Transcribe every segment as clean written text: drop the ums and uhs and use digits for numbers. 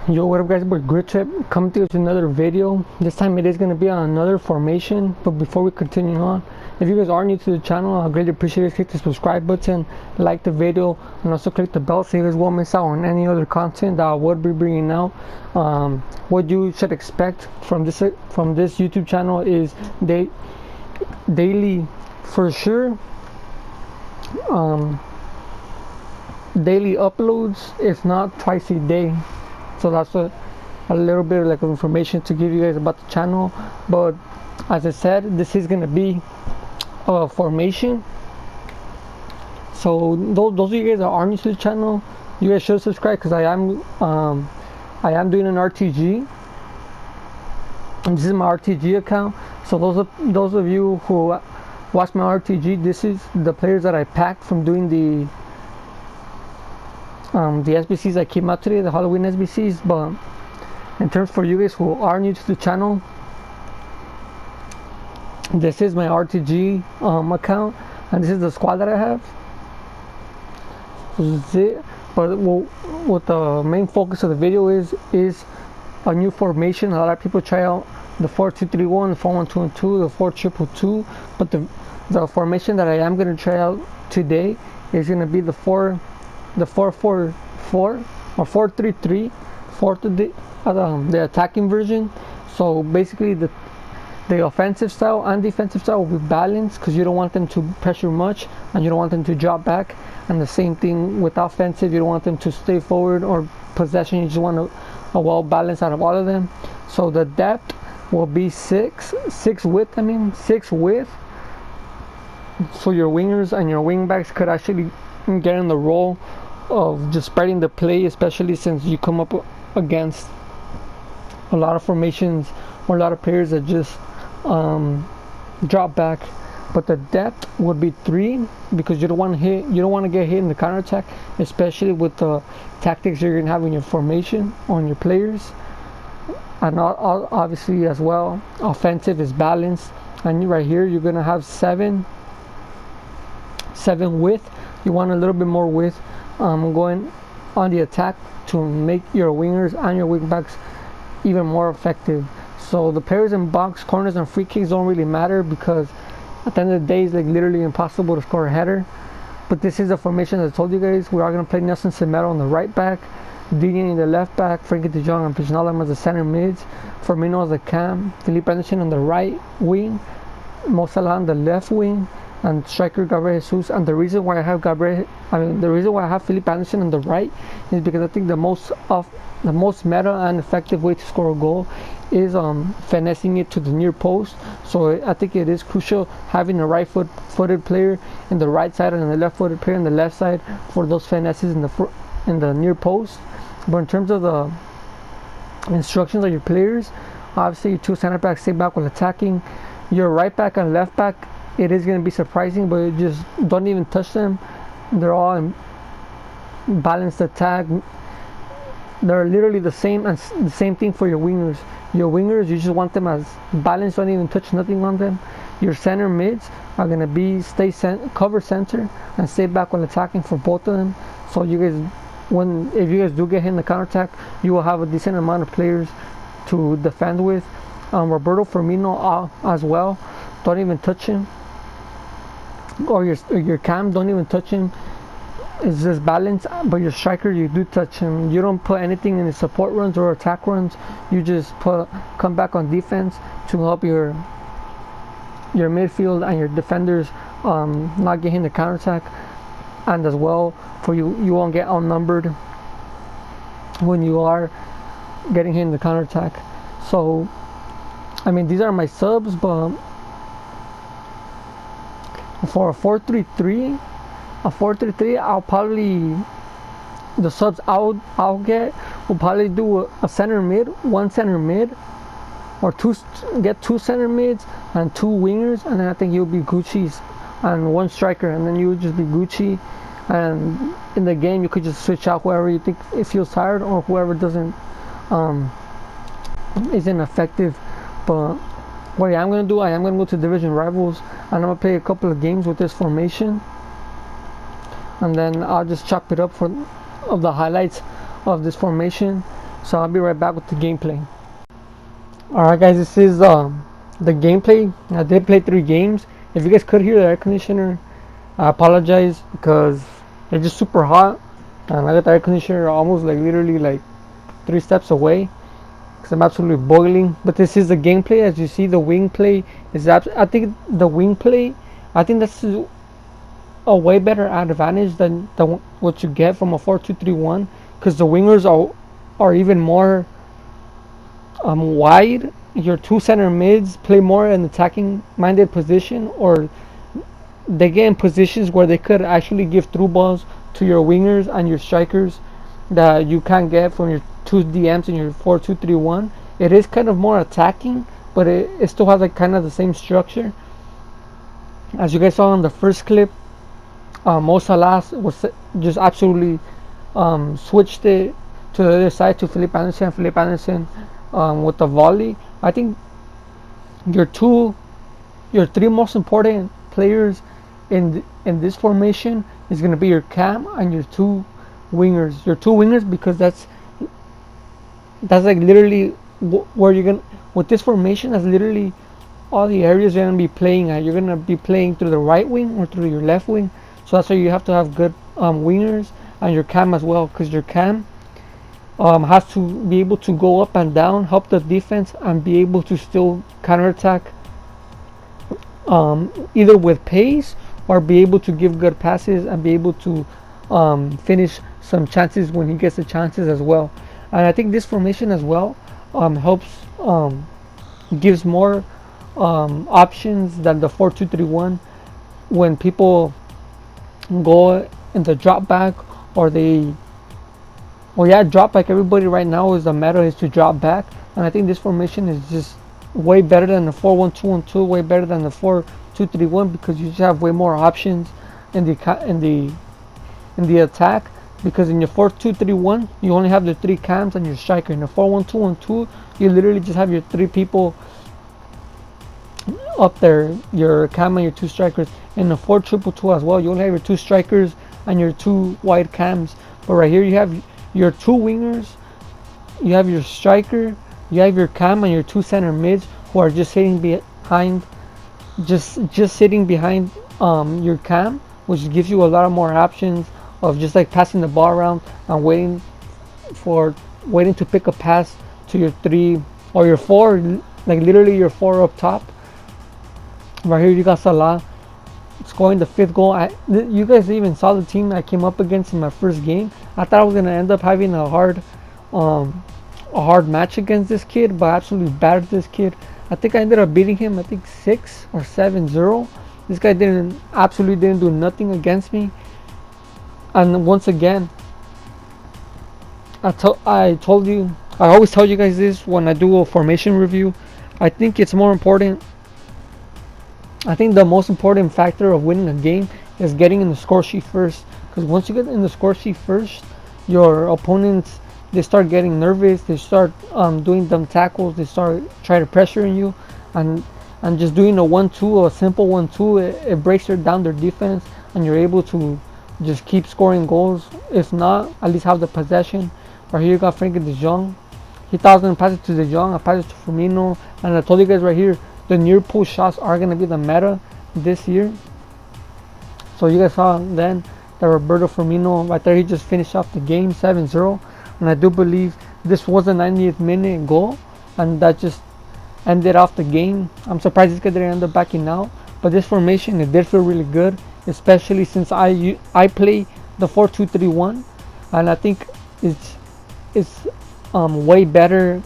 Yo, what up guys, but Grit Trip coming to you with another video. This time it is going to be on another formation, but before we continue on, if you guys are new to the channel, I greatly appreciate it. Click the subscribe button, like the video, and also click the bell so you guys won't miss out on any other content that I would be bringing out. What you should expect from this YouTube channel is daily for sure, daily uploads, if not twice a day. So that's a little bit of information to give you guys about the channel. But as I said, this is gonna be a formation. So those of you guys that are new to the channel, you guys should subscribe, because I am doing an RTG, and this is my RTG account. So those of you who watch my RTG, this is the players that I packed from doing the SBCs that came out today, the Halloween SBCs. But in terms for you guys who are new to the channel, this is my RTG account, and this is the squad that I have. So this is it. But what the main focus of the video is a new formation. A lot of people try out the 4-2-3-1, the 4-1-2-2, the 4-2-2-2, but the formation that I am going to try out today is going to be the 4-4-4 or 4-3-3, the attacking version. So basically the offensive style and defensive style will be balanced, because you don't want them to pressure much and you don't want them to drop back. And the same thing with offensive, you don't want them to stay forward or possession, you just want a well balance out of all of them. So the depth will be 6 width. So your wingers and your wing backs could actually get in the role of just spreading the play, especially since you come up against a lot of formations or a lot of players that just drop back. But the depth would be 3, because you don't want to get hit in the counter attack, especially with the tactics you're gonna have in your formation on your players. And obviously as well, offensive is balanced, and right here you're gonna have 7 width. You want a little bit more width going on the attack to make your wingers and your wing backs even more effective. So the players in box, corners, and free kicks don't really matter, because at the end of the day it's literally impossible to score a header. But this is a formation that I told you guys. We are going to play Nelson Semedo on the right back, Dini in the left back, Frankie de Jong and Pijnalam as the center mids, Firmino as the cam, Felipe Anderson on the right wing, Mo Salah on the left wing, and striker Gabriel Jesus. And the reason why I have Felipe Anderson on the right is because I think the most meta and effective way to score a goal is finessing it to the near post. So I think it is crucial having a right-footed player in the right side and a left-footed player in the left side for those finesses in the near post. But in terms of the instructions of your players, obviously your 2 center backs stay back while attacking. Your right back and left back, it is going to be surprising, but you just don't even touch them. They're all in balanced attack. They're literally the same, and the same thing for your wingers. Your wingers, you just want them as balanced, don't even touch nothing on them. Your center mids are going to be cover center and stay back when attacking for both of them. So you guys, if you guys do get hit in the counter attack, you will have a decent amount of players to defend with. Roberto Firmino as well, don't even touch him. Or your cam, don't even touch him. It's just balance. But your striker, you do touch him. You don't put anything in the support runs or attack runs. You just come back on defense to help your midfield and your defenders not get hit in the counter attack. And as well, for you won't get outnumbered when you are getting hit in the counter attack. So I mean, these are my subs, but for a 4-3-3, I'll probably, the subs I'll get will probably do a center mid, 1 center mid, or get 2 center mids and 2 wingers, and then I think you'll be Gucci's and 1 striker, and then you would just be Gucci. And in the game you could just switch out whoever you think it feels tired, or whoever isn't effective. But what I am going to do, I am going to go to division rivals, and I'm going to play a couple of games with this formation, and then I'll just chop it up of the highlights of this formation, So I'll be right back with the gameplay. Alright guys, this is the gameplay. I did play 3 games. If you guys could hear the air conditioner, I apologize because it's just super hot and I got the air conditioner almost like literally like 3 steps away because I'm absolutely boiling. But this is the gameplay. As you see, the wing play is I think the wing play, I think that's a way better advantage than what you get from a 4-2-3-1, because the wingers are even more wide. Your 2 center mids play more in attacking minded position, or they get in positions where they could actually give through balls to your wingers and your strikers that you can't get from your 2 DMs in your 4-2-3-1. It is kind of more attacking, but it still has like kind of the same structure. As you guys saw in the first clip, Mo Salah was just absolutely switched it to the other side to Philip Anderson. Philip Anderson with the volley. I think your 3 most important players in this formation is going to be your cam and your 2 wingers. Your 2 wingers, because that's like literally where you're gonna, with this formation, that's literally all the areas you're gonna be playing at. You're gonna be playing through the right wing or through your left wing. So that's why you have to have good wingers, and your cam as well, because your cam has to be able to go up and down, help the defense, and be able to still counterattack either with pace or be able to give good passes and be able to finish some chances when he gets the chances as well. And I think this formation as well helps, gives more options than the 4-2-3-1 when people go in the drop back, or drop back. Everybody right now is the meta is to drop back, and I think this formation is just way better than the 4-1-2-1-2, way better than the 4-2-3-1, because you just have way more options in the attack. Because in your 4-2-3-1, you only have the 3 cams and your striker. In the 4-1-2-1-2, you literally just have your 3 people up there, your cam and your 2 strikers. In the 4-2-2-2 as well, you only have your 2 strikers and your 2 wide cams. But right here you have your 2 wingers, you have your striker, you have your cam and your 2 center mids who are just sitting behind, just sitting behind your cam, which gives you a lot of more options of just like passing the ball around and waiting to pick a pass to your 3 or your 4, like literally your 4 up top. Right here you got Salah scoring the 5th goal. You guys even saw the team I came up against in my first game. I thought I was gonna end up having a hard match against this kid, but I absolutely battered this kid. I think I ended up beating him, I think 6 or 7-0. This guy absolutely didn't do nothing against me. And once again, I always tell you guys this when I do a formation review. I think it's more important. I think the most important factor of winning a game is getting in the score sheet first. Because once you get in the score sheet first, your opponents, they start getting nervous. They start doing dumb tackles. They start trying to pressure you, and just doing a 1-2, a simple 1-2, it breaks down their defense, and you're able to just keep scoring goals. If not, at least have the possession. Right here you got Frankie de Jong. He thought I was going to pass it to de Jong. I passed it to Firmino. And I told you guys right here, the near post shots are going to be the meta this year. So you guys saw then that Roberto Firmino right there, he just finished off the game 7-0. And I do believe this was a 90th minute goal, and that just ended off the game. I'm surprised this guy didn't end up backing out. But this formation, it did feel really good, especially since I play the 4-2-3-1, and I think it's way better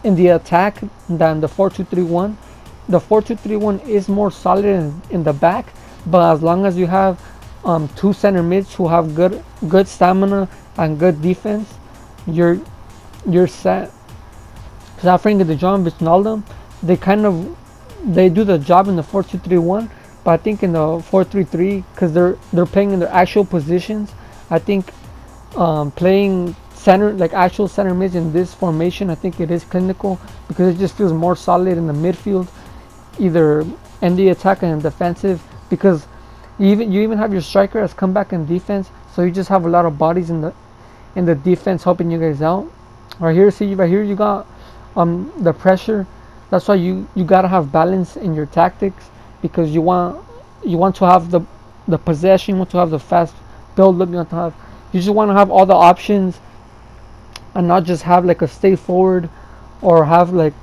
in the attack than the 4-2-3-1. The 4-2-3-1 is more solid in the back, but as long as you have 2 center mids who have good stamina and good defense, you're set. Because Frankie de Jong, Wijnaldum, they do the job in the 4-2-3-1. But I think in the 4-3-3, because they're playing in their actual positions, I think playing center, like actual center mids in this formation, I think it is clinical, because it just feels more solid in the midfield, either in the attack and defensive. Because you even have your striker as comeback in defense, so you just have a lot of bodies in the defense helping you guys out. Right here, see, right here you got the pressure. That's why you gotta have balance in your tactics, because you want to have the possession, you want to have the fast build up, you just want to have all the options, and not just have like a stay forward or have like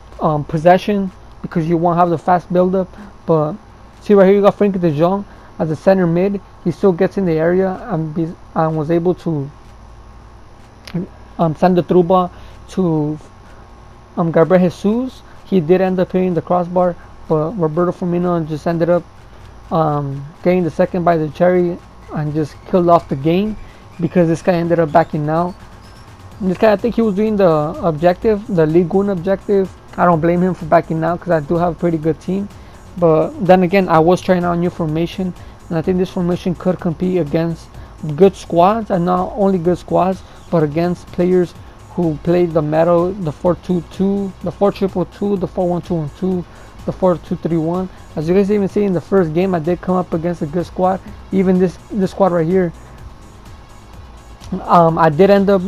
possession, because you want to have the fast build up. But see right here, you got Frankie De Jong as a center mid. He still gets in the area and was able to send the through ball to Gabriel Jesus. He did end up hitting the crossbar, but Roberto Firmino just ended up getting the second by the cherry and just killed off the game, because this guy ended up backing out. And this guy, I think he was doing the objective, the League One objective. I don't blame him for backing out, because I do have a pretty good team. But then again, I was trying out new formation, and I think this formation could compete against good squads, and not only good squads, but against players who played the metal, the 4-2-2, the 4-2-2, the 4-1-2-1-2, the 4-2-3-1. As you guys even see in the first game, I did come up against a good squad. Even this squad right here, I did end up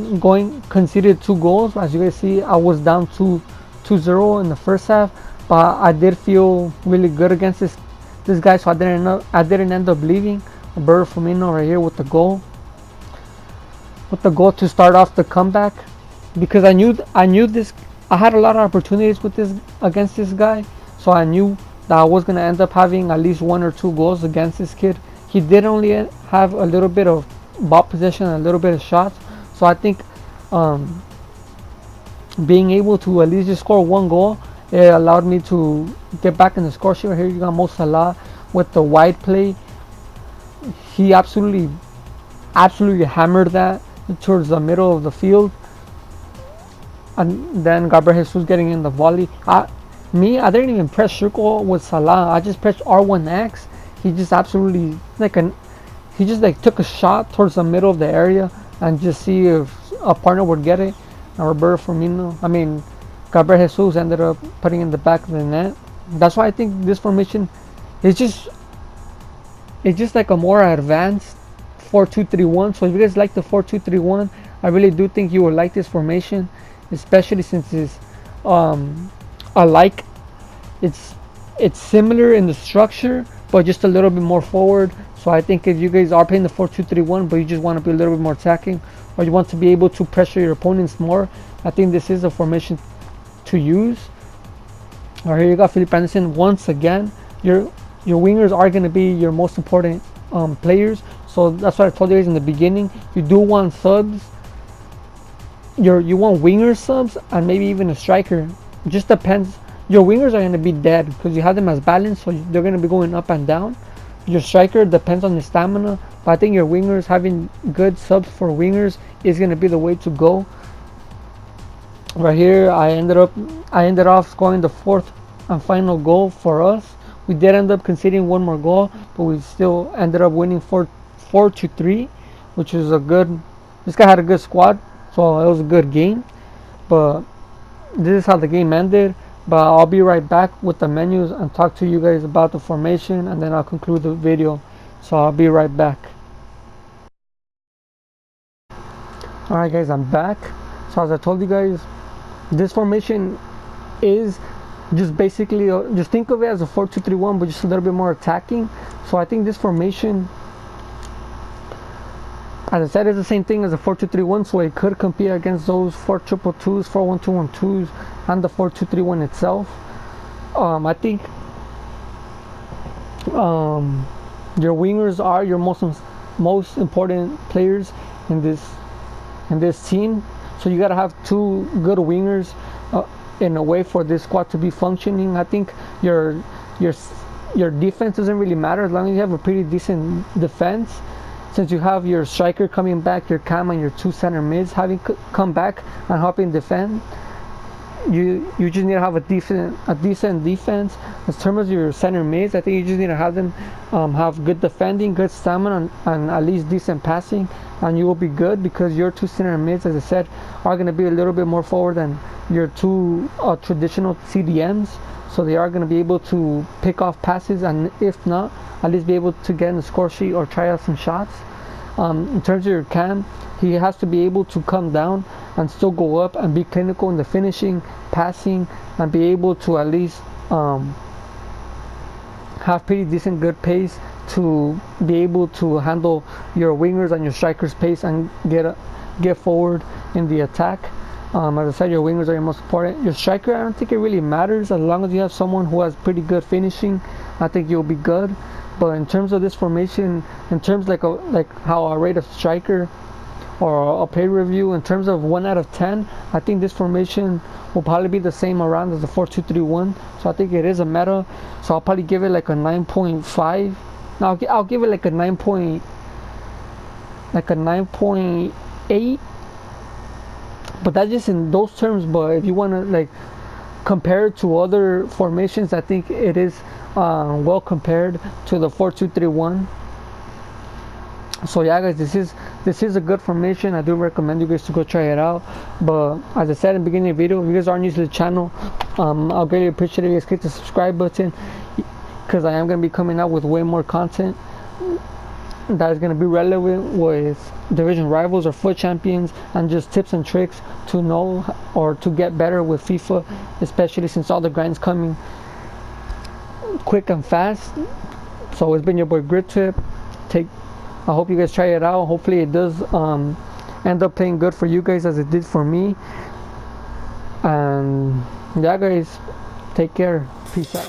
conceded 2 goals. As you guys see, I was down 2-0 in the first half, but I did feel really good against this guy, so I didn't end up leaving. Roberto Firmino right here with the goal to start off the comeback, because I knew this. I had a lot of opportunities against this guy, so I knew that I was gonna end up having at least 1 or 2 goals against this kid. He did only have a little bit of ball possession and a little bit of shots, so I think being able to at least just score 1 goal, it allowed me to get back in the score sheet. Right here you got Mo Salah with the wide play. He absolutely hammered that towards the middle of the field, and then Gabriel Jesus getting in the volley. I didn't even press circle with Salah. I just pressed R1X. He just absolutely he just took a shot towards the middle of the area and just see if a partner would get it. And Roberto Firmino, Gabriel Jesus ended up putting in the back of the net. That's why I think this formation is just like a more advanced 4-2-3-1. So if you guys like the 4-2-3-1, I really do think you will like this formation, especially since it's it's similar in the structure, but just a little bit more forward. So I think if you guys are playing the 4-2-3-1, but you just want to be a little bit more attacking, or you want to be able to pressure your opponents more, I think this is a formation to use. Alright, here you got Philip Anderson once again. Your wingers are going to be your most important players. So that's what I told you guys in the beginning. You do want subs. You want winger subs and maybe even a striker. It just depends. Your wingers are going to be dead because you have them as balance, so they're going to be going up and down. Your striker depends on the stamina, but I think your wingers, having good subs for wingers, is going to be the way to go. Right here, I ended off scoring the 4th and final goal for us. We did end up conceding 1 more goal, but we still ended up winning 4-3, which is a good. This guy had a good squad, so it was a good game. But this is how the game ended. But I'll be right back with the menus and talk to you guys about the formation, and then I'll conclude the video. So I'll be right back. Alright guys, I'm back. So as I told you guys, this formation is just basically just think of it as a 4-2-3-1, but just a little bit more attacking. So I think this formation, as I said, is the same thing as a 4-2-3-1, so it could compete against those 4-2-2s, 4-1-2-1-2s, and the 4-2-3-1 itself. I think your wingers are your most important players in this team. So you gotta have 2 good wingers in a way for this squad to be functioning. I think your defense doesn't really matter as long as you have a pretty decent defense. Since you have your striker coming back, your cam, and your 2 center mids having come back and helping defend, you just need to have a decent defense. In terms of your center mids, I think you just need to have them have good defending, good stamina, and at least decent passing, and you will be good, because your 2 center mids, as I said, are going to be a little bit more forward than your 2 traditional CDMs. So they are going to be able to pick off passes, and if not, at least be able to get in the score sheet or try out some shots. In terms of your cam, he has to be able to come down and still go up and be clinical in the finishing, passing, and be able to at least have pretty decent good pace to be able to handle your wingers and your strikers pace and get forward in the attack. As I said, your wingers are your most important. Your striker, I don't think it really matters as long as you have someone who has pretty good finishing. I think you'll be good. But in terms of this formation, in terms like how I rate a striker or a play review, in terms of 1 out of 10, I think this formation will probably be the same around as the 4-2-3-1. So I think it is a meta. So I'll probably give it like a 9.5. Now I'll give it like a 9.8. But that's just in those terms. But if you want to like compare it to other formations, I think it is well compared to the 4-2-3-1. So yeah, guys, this is a good formation. I do recommend you guys to go try it out. But as I said in the beginning of the video, if you guys are new to the channel, I'll greatly appreciate if you guys click the subscribe button, because I am going to be coming out with way more content that is going to be relevant with division rivals or foot champions, and just tips and tricks to know or to get better with FIFA, especially since all the grinds coming quick and fast. So it's been your boy Grit Tip. I hope you guys try it out. Hopefully it does end up playing good for you guys as it did for me. And yeah, guys, take care. Peace out.